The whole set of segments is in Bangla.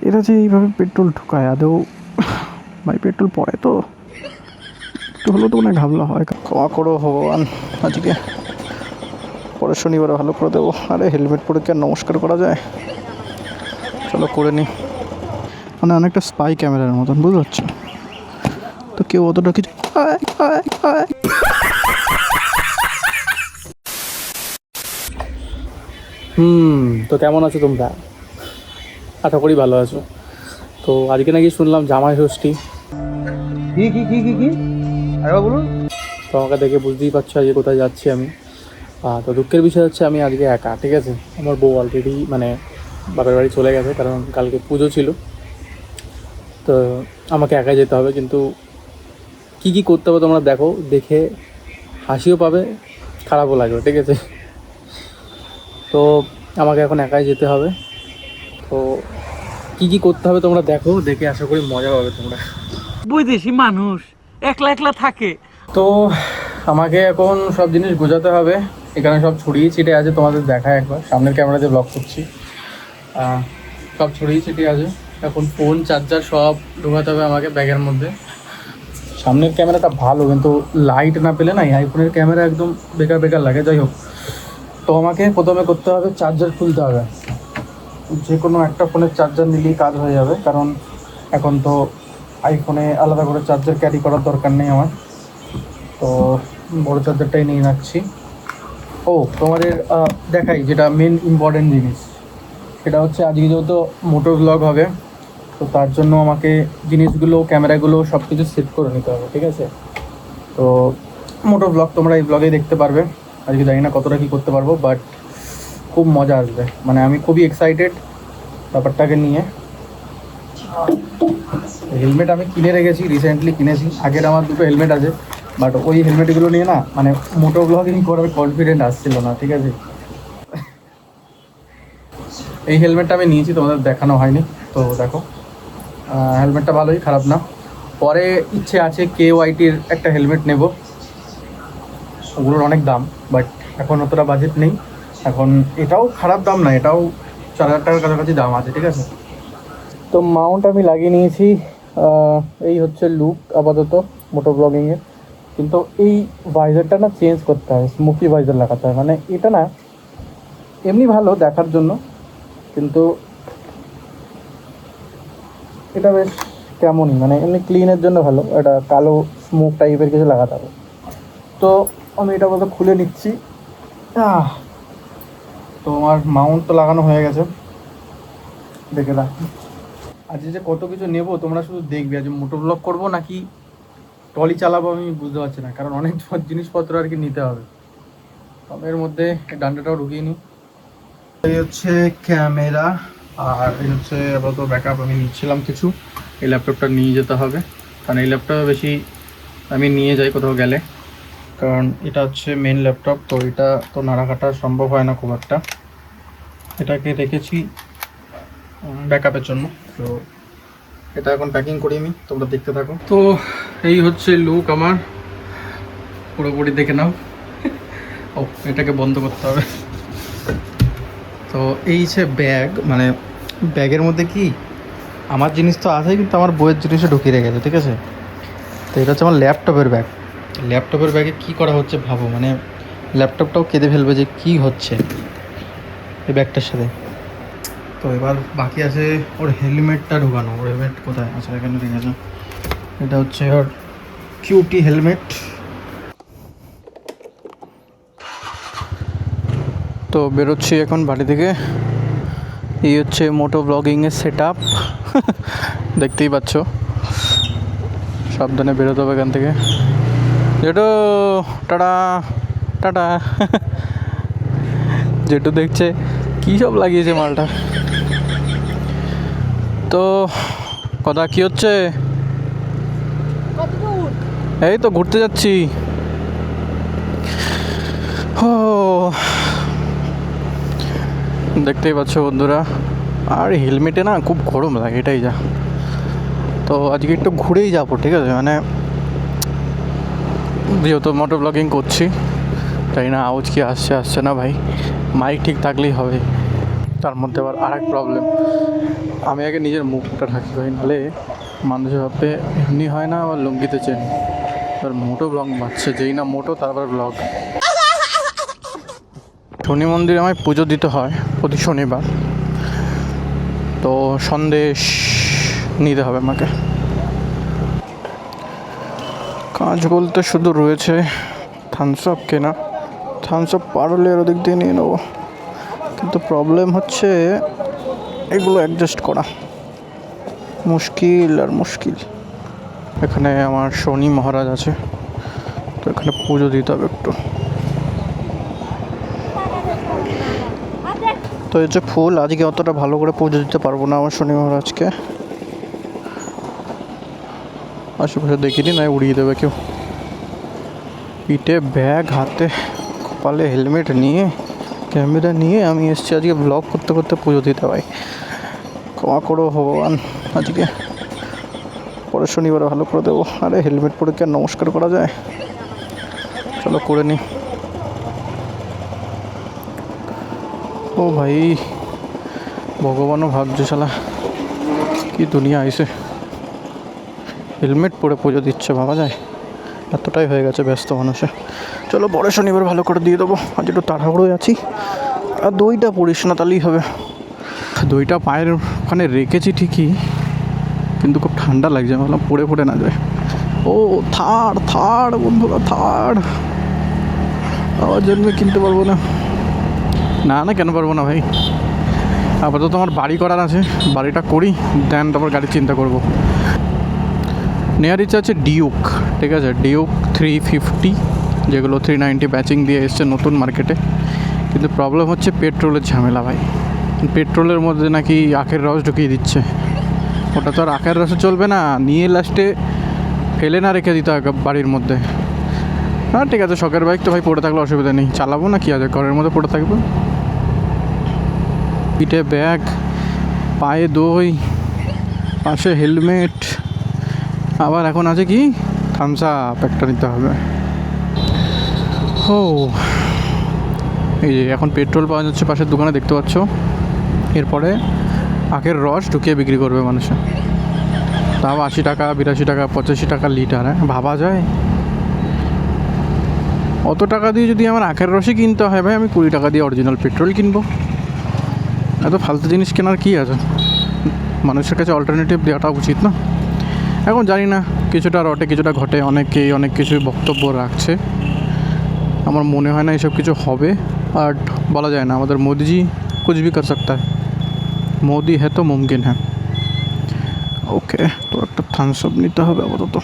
এরা যে এইভাবে পেট্রোল ঢুকায় আদৌ ভাই পেট্রোল পড়ে তো একটু হলেও তো মনে ঘাবলা হয়। ক্ষমা করো ভগবান, আজকে পরের শনিবারে ভালো করে দেবো। আরে হেলমেট পরে কি আর নমস্কার করা যায়? চলো করে নিই। মানে অনেকটা স্পাই ক্যামেরার মতন, বুঝতে পারছো তো, কেউ অতটা কিছু। তো কেমন আছো তোমরা? আশা করি ভালো আছো। তো আজকে নাকি শুনলাম জামাই ষষ্ঠী। কি কি কি কি কি আরে বলুন। তো আমাকে দেখে বুঝতেই পারছো আজকে কোথায় যাচ্ছি আমি। তো দুঃখের বিষয় হচ্ছে আমি আজকে একা, ঠিক আছে। আমার বউ অলরেডি মানে বাপের বাড়ি চলে গেছে, কারণ কালকে পুজো ছিল। তো আমাকে একাই যেতে হবে, কিন্তু কী কী করতে হবে তোমরা দেখো, দেখে হাসিও পাবে, খারাপও লাগবে, ঠিক আছে। তো আমাকে এখন একাই যেতে হবে। তো কী কী করতে হবে তোমরা দেখো, দেখে আশা করি মজা পাবে তোমরা। বৈদেশি মানুষ একলা একলা থাকে। তো আমাকে এখন সব জিনিস গোছাতে হবে। এখানে সব ছড়িয়ে ছিটে আছে, তোমাদের দেখায় একবার, সামনের ক্যামেরাতে ব্লগ করছি। সব ছড়িয়ে ছিটিয়ে আছে। এখন ফোন চার্জার সব ঢোকাতে হবে আমাকে ব্যাগের মধ্যে। সামনের ক্যামেরাটা ভালো, কিন্তু লাইট না পেলে না আইফোনের ক্যামেরা একদম বেকার বেকার লাগে। যাই হোক, তো আমাকে প্রথমে করতে হবে চার্জার খুলতে হবে। যে কোনো একটা ফোনের চার্জার নিলেই কাজ হয়ে যাবে, কারণ এখন তো আইফোনে আলাদা করে চার্জার ক্যারি করার দরকার নেই আমার। তো বড় চার্জারটাই নিয়ে রাখছি। ও তোমাদের দেখাই যেটা মেন ইম্পর্টেন্ট জিনিস, সেটা হচ্ছে আজকে যেহেতু মোটর ব্লগ হবে, তো তার জন্য আমাকে জিনিসগুলো, ক্যামেরাগুলো সব কিছু সেট করে নিতে হবে, ঠিক আছে। তো মোটর ব্লগ তোমরা এই ব্লগেই দেখতে পারবে। আজকে জানি না কতটা কী করতে পারবো, বাট খুব মজা আসবে। মানে আমি খুবই এক্সাইটেড ব্যাপারটাকে নিয়ে। হেলমেট আমি কিনে রেখেছি, রিসেন্টলি কিনেছি। আগের আমার দুটো হেলমেট আছে, বাট ওই হেলমেটগুলো নিয়ে না মানে মোটো ব্লগিং করার কনফিডেন্ট আসছিল না, ঠিক আছে। এই হেলমেটটা আমি নিয়েছি, তোমাদের দেখানো হয়নি। তো দেখো, হেলমেটটা ভালোই, খারাপ না। পরে ইচ্ছে আছে KYT-র একটা হেলমেট নেব, ওগুলোর অনেক দাম, বাট এখন অতটা বাজেট নেই। এখন এটাও খারাপ দাম না, এটাও 4,000 টাকার কাছাকাছি দাম আছে, ঠিক আছে। তো মাউন্ট আমি লাগিয়ে নিয়েছি। এই হচ্ছে লুক আপাতত মোটো ব্লগিংয়ের। কিন্তু এই ভাইজারটা না চেঞ্জ করতে হবে, স্মোকি ভাইজার লাগাতে হবে। মানে এটা না এমনি ভালো দেখার জন্য, কিন্তু এটা বেশ কেমনই, মানে এমনি ক্লিনের জন্য ভালো, এটা কালো স্মোক টাইপের কিছু লাগাতে হবে। তো আমি এটা বলতে খুলে নিচ্ছি। তো আমার মাউন্ট তো লাগানো হয়ে গেছে, দেখে রাখি। আজকে যে কত কিছু নেব তোমরা শুধু দেখবে। আজ মোটো ব্লগ করবো নাকি ট্রলি চালাবো আমি বুঝতে পারছি না, কারণ অনেক জিনিসপত্র আর কি নিতে হবে। আমি এর মধ্যে ডান্ডাটাও ঢুকিয়ে নিই। এই হচ্ছে ক্যামেরা, আর এই হচ্ছে আপাতত ব্যাকআপ আমি নিচ্ছিলাম কিছু। এই ল্যাপটপটা নিয়ে যেতে হবে, কারণ এই ল্যাপটপে বেশি আমি নিয়ে যাই কোথাও গেলে, কারণ এটা হচ্ছে মেন ল্যাপটপ। তো এটা তো নাড়া কাটা সম্ভব হয় না খুব একটা, এটাকে রেখেছি ব্যাকআপের জন্য। তো এটা এখন প্যাকিং করি আমি, তোমরা দেখতে থাকো। তো এই হচ্ছে লুক আমার, পুরোপুরি দেখে নাও। ও এটাকে বন্ধ করতে হবে। তো এই যে ব্যাগ, মানে ব্যাগের মধ্যে কি আমার জিনিস তো আছে, কিন্তু আমার বইয়ের জিনিসও ঢুকিয়ে রেখেছে, ঠিক আছে। তো এটা হচ্ছে আমার ল্যাপটপের ব্যাগ। ল্যাপটপের ব্যাগে কি করা হচ্ছে ভাবো, মানে ল্যাপটপটাও কেঁদে ফেলবে যে কি হচ্ছে এই ব্যাগটার সাথে। তো এবার বাকি আছে ওর হেলমেটটা ঢোকানো। ওর হেলমেট কোথায়? আচ্ছা এখানে রেখেছে। এটা হচ্ছে ওর কিউটি হেলমেট। তো বেরোচ্ছি এখন বাড়ি থেকে। এই হচ্ছে মোটো ব্লগিংয়ের সেট আপ, দেখতেই পাচ্ছ। সাবধানে বেরোতে হবে এখান থেকে। জেঠু টাটা টাটা। জেঠু দেখছে কী সব লাগিয়েছে মালটা। তো কথা কি হচ্ছে? এই তো ঘুরতে যাচ্ছি। ও দেখতেই পাচ্ছ বন্ধুরা, আর হেলমেটে না খুব গরম লাগে, এটাই যা। তো আজকে একটু ঘুরেই যাবো, ঠিক আছে। মানে যেহেতু মোটো ব্লগিং করছি, তাই না আওয়াজ কি আসছে আসছে না ভাই, মাইক ঠিক থাকলেই হবে। তার মধ্যে আবার আর এক প্রবলেম, আমি আগে নিজের মুখটা ঢাকি ভাই, নাহলে মানুষ ভাববে এমনি হয় না, আবার লুঙ্গিতে চেন। এবার মোটো ব্লগ বাঁচছে, যেই না মোটো তারপর ব্লগ। শনি মন্দিরে আমায় পুজো দিতে হয় প্রতি শনিবার, তো সন্দেশ নিতে হবে আমাকে। কাজ বলতে শুধু রয়েছে থামস আপ কেনা, থামস আপ পারলে এর ওদিক দিয়ে নিয়ে নেবো, কিন্তু প্রবলেম হচ্ছে এগুলো অ্যাডজাস্ট করা মুশকিল আর মুশকিল। এখানে আমার শনি মহারাজ আছে, তো এখানে পুজো দিতে হবে একটু। তো এই যে ফুল, আজকে অতটা ভালো করে পুজো দিতে পারবো না আমার শনি মহারাজকে, আশেপাশে দেখিনি না উড়িয়ে দেবে কেউ। পিঠে ব্যাগ, হাতে কপালে হেলমেট নিয়ে, ক্যামেরা নিয়ে আমি এসেছি আজকে ব্লগ করতে করতে পুজো দিতে ভাই। ক্ষমা করো ভগবান, আজকে পরের শনিবারে ভালো করে দেবো। আরে হেলমেট পরে কি আর নমস্কার করা যায়? চলো করে নিই। ও ভাই, ভগবানও ভাবছে শালা কি দুনিয়া আইসে, হেলমেট পরে পুজো দিচ্ছে, ভাবা যায়? এতটাই হয়ে গেছে ব্যস্ত মানুষে। চলো পরের শনিবার ভালো করে দিয়ে দেবো, আজ একটু তাড়াহুড়োয় আছি। আর দইটা পড়িস না, তাহলেই হবে। দইটা পায়ের ওখানে রেখেছি ঠিকই, কিন্তু খুব ঠান্ডা লাগছে, আমি ভাবলাম পড়ে পড়ে না যায়। ও থার্ড থার্ড বন্ধুরা, থার্ড আবার জন্মে কিনতে পারবো না। না না, কেন পারবো না ভাই, আপাতত আমার বাড়ি করার আছে, বাড়িটা করি দেন তারপর গাড়ির চিন্তা করবো। নেওয়ার ইচ্ছা আছে ডিউক, ঠিক আছে, ডিউক 350, যেগুলো 390 ব্যাচিং দিয়ে এসছে নতুন মার্কেটে। কিন্তু প্রবলেম হচ্ছে পেট্রোলের ঝামেলা ভাই, পেট্রোলের মধ্যে নাকি আখের রস ঢুকিয়ে দিচ্ছে। ওটা তো আর আখের রসে চলবে না, নিয়ে লাস্টে ফেলে না রেখে দিতে হবে বাড়ির মধ্যে। হ্যাঁ ঠিক আছে, শখের বাইক তো ভাই, পড়ে থাকলে অসুবিধা নেই, চালাবো না, কি আছে, ঘরের মধ্যে পড়ে থাকবো। পিঠে ব্যাগ, পায়ে দই, পাশে হেলমেট, আবার এখন আছে কি থামস আপ একটা নিতে হবে। ও এই যে এখন পেট্রোল পাওয়া যাচ্ছে পাশের দোকানে, দেখতে পাচ্ছ। এরপরে আখের রস ঢুকিয়ে বিক্রি করবে মানুষে, তাও 80 টাকা, 82 টাকা, 85 টাকা লিটার। হ্যাঁ ভাবা যায়? অত টাকা দিয়ে যদি আমার আখের রসই কিনতে হয় ভাই, আমি 20 টাকা দিয়ে অরিজিনাল পেট্রোল কিনবো। এত ফালতু জিনিস কেনার কী আছে? মানুষের কাছে অল্টারনেটিভ দেওয়াটা উচিত না? এখন জানি না, কিছুটা রটে কিছুটা ঘটে, অনেকেই অনেক কিছুই বক্তব্য রাখছে। আমার মনে হয় না এসব কিছু হবে, আর বলা যায় না, আমাদের মোদিজি কুছ ভি কর সকতা হ্যায়, মোদি হ্যায় তো মুমকিন হ্যায়। ওকে, তো একটা থামস আপ নিতে হবে আপাতত।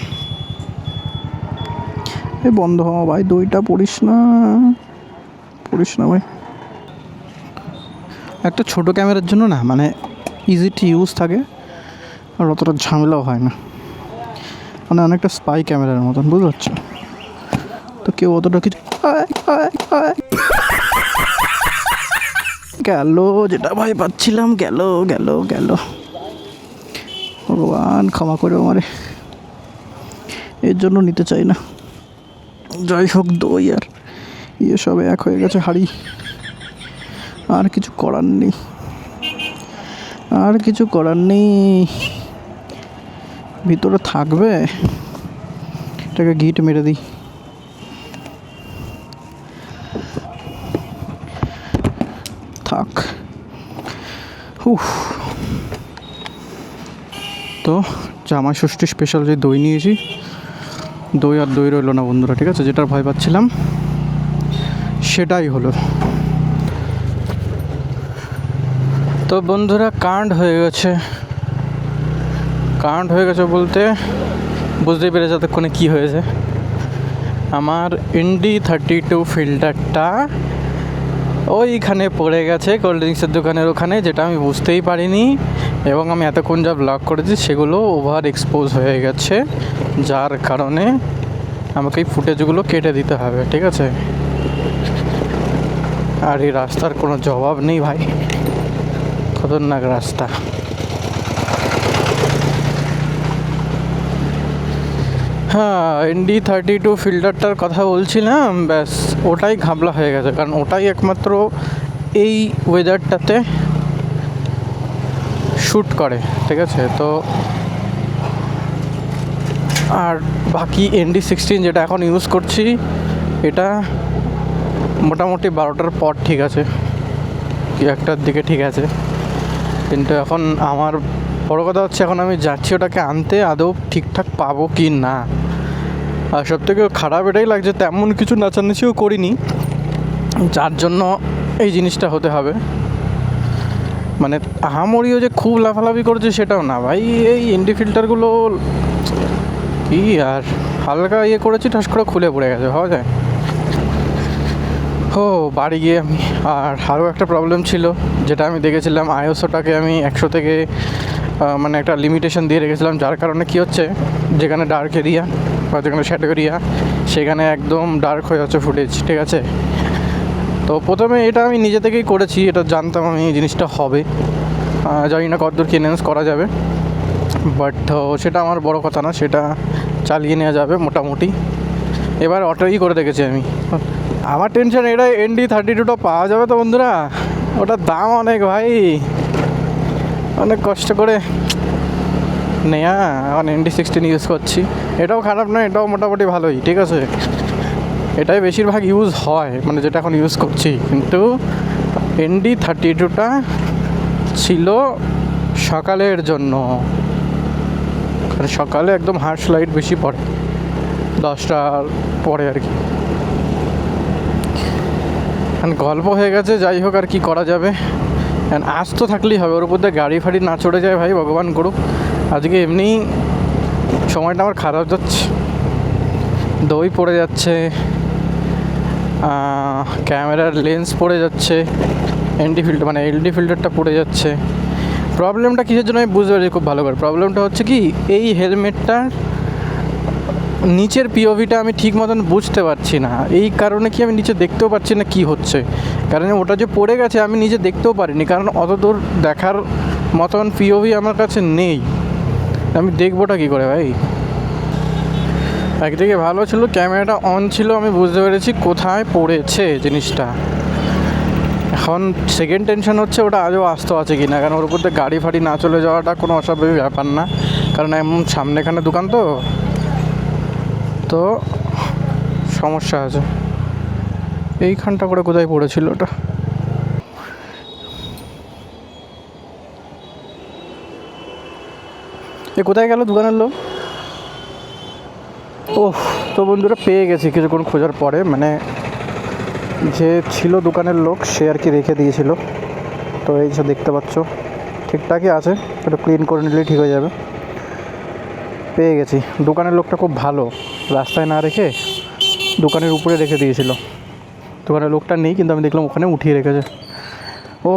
এই বন্ধ হওয়া ভাই, দইটা পড়িস না, পড়িস না ভাই। একটা ছোটো ক্যামেরার জন্য না, মানে ইজি টু ইউজ থাকে, আর অতটা ঝামেলাও হয় না, মানে অনেকটা স্পাই ক্যামেরার মতন, বুঝতে পারছো তো। কেউ অতটা কিছু গেল, যেটা ভাই পাচ্ছিলাম গেল গেল গেল। ভগবান ক্ষমা করে আমারে, এর জন্য নিতে চাই না। যাই হোক, দই আর ইয়ে সব এক হয়ে গেছে হাড়ি, আর কিছু করার নেই, আর কিছু করার নেই। ভিতরে থাকবে, এটাকে গিট মেরে দিই। থাক। তো জামাই ষষ্ঠী স্পেশাল যে দই নিয়েছি, দই আর দই রইলো না বন্ধুরা, ঠিক আছে, যেটার ভয় পাচ্ছিলাম সেটাই হলো। তো বন্ধুরা কাণ্ড হয়ে গেছে, কাণ্ড হয়ে গেছে বলতে বুঝতেই পেরেছে এতক্ষণে কী হয়েছে। আমার ND32 ফিল্টারটা ওইখানে পড়ে গেছে কোল্ড ড্রিঙ্কসের দোকানের ওখানে, যেটা আমি বুঝতেই পারিনি, এবং আমি এতক্ষণ যা ব্লগ করেছি সেগুলো ওভার এক্সপোজ হয়ে গেছে, যার কারণে আমাকে এই ফুটেজগুলো কেটে দিতে হবে, ঠিক আছে। আর এই রাস্তার কোনো জবাব নেই ভাই, খতরনাক রাস্তা। হ্যাঁ, ND32 ফিল্টারটার কথা বলছিলাম, ব্যাস ওটাই ঘাবলা হয়ে গেছে, কারণ ওটাই একমাত্র এই ওয়েদারটাতে শ্যুট করে, ঠিক আছে। তো আর বাকি ND16 যেটা এখন ইউজ করছি, এটা মোটামুটি 12টার পর ঠিক আছে, কি একটার দিকে ঠিক আছে। কিন্তু এখন আমার বড় কথা হচ্ছে, এখন আমি যাচ্ছি ওটাকে আনতে, আদৌ ঠিকঠাক পাবো কি না। আর সবথেকে খারাপ এটাই লাগছে, তেমন কিছু নাচানাচিও করিনি, যার জন্য এই জিনিসটা হতে হবে। মানে আহামরিও যে খুব লাফালাফি করেছে সেটাও না ভাই, এই ND ফিল্টারগুলো কি আর হালকা ইয়ে করেছি, ঠাস করে খুলে পড়ে গেছে, হওয়া যায়। ও বাড়ি গিয়ে আমি আরও একটা প্রবলেম ছিল, যেটা আমি দেখেছিলাম আইএসওটাকে আমি 100 থেকে মানে একটা লিমিটেশন দিয়ে রেখেছিলাম, যার কারণে কি হচ্ছে, যেখানে ডার্ক এরিয়া বা যেখানে শ্যাডো এরিয়া, সেখানে একদম ডার্ক হয়ে যাচ্ছে ফুটেজ, ঠিক আছে। তো প্রথমে এটা আমি নিজে থেকেই করেছি, এটা জানতাম আমি এই জিনিসটা হবে, জানি না কতদূর কি এনহ্যান্স করা যাবে, বাট সেটা আমার বড় কথা না, সেটা চালিয়ে নেওয়া যাবে মোটামুটি। এবার অটোই করে দেখেছি আমি। আমার টেনশন এটা, ND32টা পাওয়া যাবে তো বন্ধুরা? ওটার দাম অনেক ভাই, অনেক কষ্ট করে নেয়া। এখন ND16 ইউজ করছি, এটাও খারাপ নয়, এটাও মোটামুটি ভালোই, ঠিক আছে। এটাই বেশিরভাগ ইউজ হয়, মানে যেটা এখন ইউজ করছি। কিন্তু ND32টা ছিল সকালের জন্য, সকালে একদম হার্শ লাইট বেশি পড়ে, 10টার পরে আর কি। গল্প হয়ে গেছে, যাই হোক, আর কি করা যাবে। আজ তো থাকলেই হবে, ওর উপর দিয়ে গাড়ি ফাড়ি না চড়ে যায় ভাই, ভগবান করুক। আজকে এমনি সময়টা আমার খারাপ যাচ্ছে, দই পড়ে যাচ্ছে, ক্যামেরার লেন্স পড়ে যাচ্ছে, ND ফিল্টার মানে LD ফিল্টারটা পড়ে যাচ্ছে। প্রবলেমটা কিসের জন্য আমি বুঝতে পারছি খুব ভালো করে। প্রবলেমটা হচ্ছে কি, এই হেলমেটটার নিচের পিওভিটা আমি ঠিক মতন বুঝতে পারছি না, এই কারণে কি আমি নিচে দেখতেও পাচ্ছি না কি হচ্ছে। কারণ ওটা যে পড়ে গেছে আমি নিজে দেখতেও পারিনি, কারণ অত দূর দেখার মতন পিওভি আমার কাছে নেই। আমি দেখবোটা কী করে ভাই? একদিকে ভালো ছিল, ক্যামেরাটা অন ছিল, আমি বুঝতে পেরেছি কোথায় পড়েছে জিনিসটা। এখন সেকেন্ড টেনশন হচ্ছে ওটা আজও আসতে আছে কি না, কারণ ওর উপর দিয়ে গাড়ি ফাড়ি না চলে যাওয়াটা কোনো অস্বাভাবিক ব্যাপার না, কারণ এমন সামনেখানে দোকান তো সমস্যা আছে। এইখানটা করে কোথায় পড়েছিল ওটা? এ কোথায় গেল দোকানের লোক? ওহ, তো বন্ধুরা পেয়ে গেছি কিছুক্ষণ খোঁজার পরে, মানে যে ছিল দোকানের লোক সে আর কি রেখে দিয়েছিল। তো এই যে দেখতে পাচ্ছ ঠিকঠাকই আছে, একটু ক্লিন করে নিলেই ঠিক হয়ে যাবে। পেয়ে গেছি, দোকানের লোকটা খুব ভালো, রাস্তায় না রেখে দোকানের উপরে রেখে দিয়েছিল। দোকানের লোকটা নেই, কিন্তু আমি দেখলাম ওখানে উঠিয়ে রেখেছে। ও,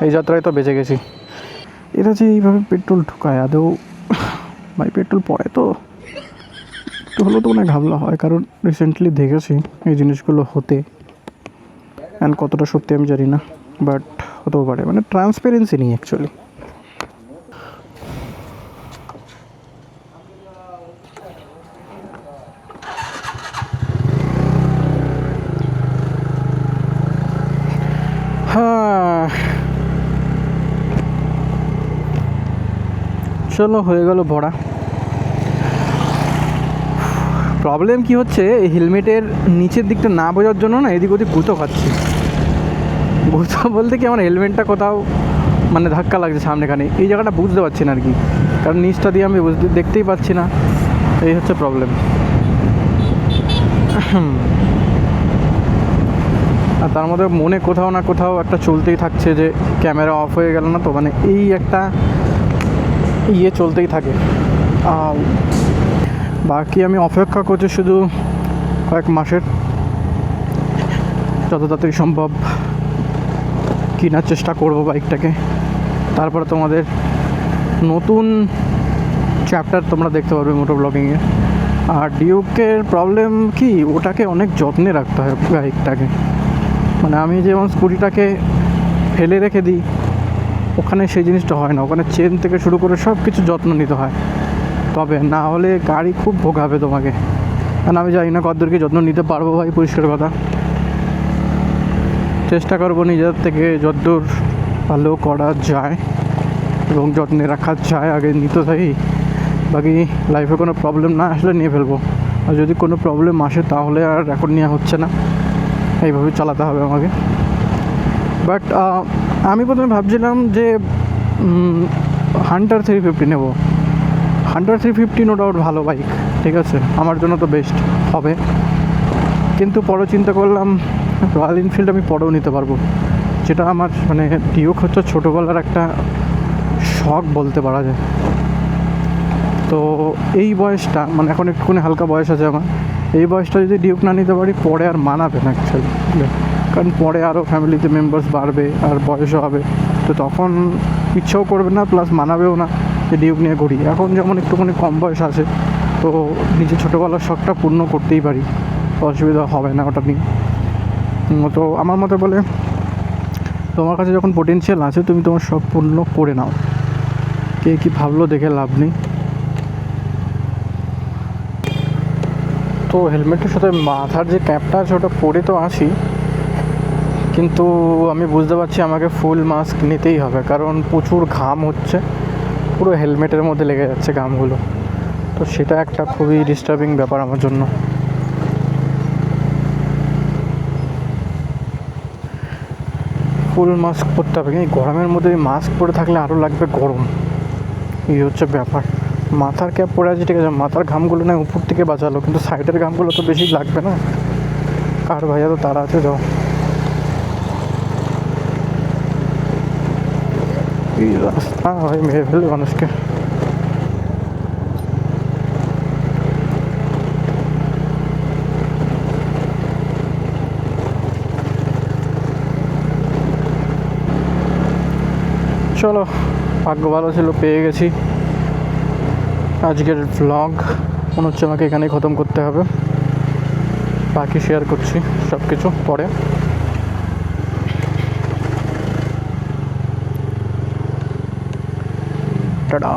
এই যাত্রায় তো বেঁচে গেছি। এরা যে এইভাবে পেট্রোল ঢুকায়, আদৌ ভাই পেট্রোল পড়ে তো একটু হলেও তো অনেক ঘাবলা হয়, কারণ রিসেন্টলি দেখেছি এই জিনিসগুলো হতে। অ্যান্ড কতটা সত্যি আমি জানি না, বাট হতেও পারে, মানে ট্রান্সপারেন্সি নেই অ্যাকচুয়ালি। হ্যাঁ, চলো হয়ে গেল ভরা। প্রবলেম কি হচ্ছে, এই হেলমেটের নিচের দিকটা না বোঝার জন্য না এদিক ওদিক গুঁতো খাচ্ছি। গুঁতো বলতে কি, আমার হেলমেটটা কোথাও মানে ধাক্কা লাগছে সামনেখানে, এই জায়গাটা বুঝতে পারছি না আর কি, কারণ নিচটা দিয়ে আমি দেখতেই পাচ্ছি না, এই হচ্ছে প্রবলেম। আর তার মধ্যে মনে কোথাও না কোথাও একটা চলতেই থাকছে যে ক্যামেরা অফ হয়ে গেল না তো, মানে এই একটা ইয়ে চলতেই থাকে। বাকি আমি অপেক্ষা করছি শুধু কয়েক মাসের, যত তাড়াতাড়ি সম্ভব কেনার চেষ্টা করব বাইকটাকে। তারপরে তোমাদের নতুন চ্যাপ্টার তোমরা দেখতে পারবে মোটো ব্লগিংয়ে। আর ডিউকের প্রবলেম কি, ওটাকে অনেক যত্নে রাখতে হয় বাইকটাকে। মানে আমি যেমন স্কুটিটাকে ফেলে রেখে দিই, ওখানে সেই জিনিসটা হয় না, ওখানে চেন থেকে শুরু করে সব কিছু যত্ন নিতে হয়, তবে না হলে গাড়ি খুব ভোগাবে তোমাকে। কারণ আমি জানি না কতদূরকে যত্ন নিতে পারবো ভাই, পরিষ্কার কথা। চেষ্টা করবো নিজের থেকে যতদূর ভালো করা যায়। এবং যত্নে রাখা যায় আগে নিতে থাকি, বাকি লাইফে কোনো প্রবলেম না আসলে নিয়ে ফেলবো, আর যদি কোনো প্রবলেম আসে তাহলে আর এখন নেওয়া হচ্ছে না, এইভাবে চালাতে হবে আমাকে। বাট আমি প্রথমে ভাবছিলাম যে হান্টার 350 নেব। হান্টার 350 নো ডাউট ভালো বাইক, ঠিক আছে, আমার জন্য তো বেস্ট হবে, কিন্তু পরে চিন্তা করলাম রয়্যাল এনফিল্ড আমি পরেও নিতে পারবো, যেটা আমার মানে ডিউক হচ্ছে ছোটোবেলার একটা শখ বলতে পারা যায়। তো এই বয়সটা মানে এখন একটুখানি হালকা বয়স আছে আমার, এই বয়সটা যদি ডিউক না নিতে পারি পরে আর মানাবে না অ্যাকচুয়ালি, কারণ পরে আরও ফ্যামিলিতে মেম্বার্স বাড়বে আর বয়সও হবে, তো তখন ইচ্ছেও করবে না, প্লাস মানাবেও না যে ডিউক নিয়ে ঘুরি। এখন যেমন একটুখানি কম বয়স আছে, তো নিজের ছোটোবেলার শখটা পূর্ণ করতেই পারি, অসুবিধা হবে না ওটা নিয়ে। তো আমার মতে বলে তোমার কাছে যখন পোটেনশিয়াল আছে তুমি তোমার শখ পূর্ণ করে নাও, কে কী ভাবলো দেখে লাভ নেই। তো হেলমেটের সাথে মাথার যে ক্যাপটা আছে ওটা পরে তো আসি, কিন্তু আমি বুঝতে পারছি আমাকে ফুল মাস্ক নিতেই হবে, কারণ প্রচুর ঘাম হচ্ছে, পুরো হেলমেটের মধ্যে লেগে যাচ্ছে ঘামগুলো, তো সেটা একটা খুবই ডিস্টার্বিং ব্যাপার আমার জন্য। ফুল মাস্ক পরতে হবে, এই গরমের মধ্যে মাস্ক পরে থাকলে আরও লাগবে গরম, এই হচ্ছে ব্যাপার। মাথার ক্যাপ পরে আছে ঠিক আছে, মাথার ঘামগুলো না উপর থেকে বাঁচালো, কিন্তু সাইডের ঘামগুলো তো বেশি লাগবে না, আর ভাইয়া তো তারা আছে যাও। এই রাস্তা ভাই মেরে ফেলবে মানুষকে। চলো, ভাগ্য ভালো ছিল, পেয়ে গেছি। আজকের ভ্লগ মনে হচ্ছে আমাকে এখানেই খতম করতে হবে, বাকি শেয়ার করছি সব কিছু পরে। টাটা।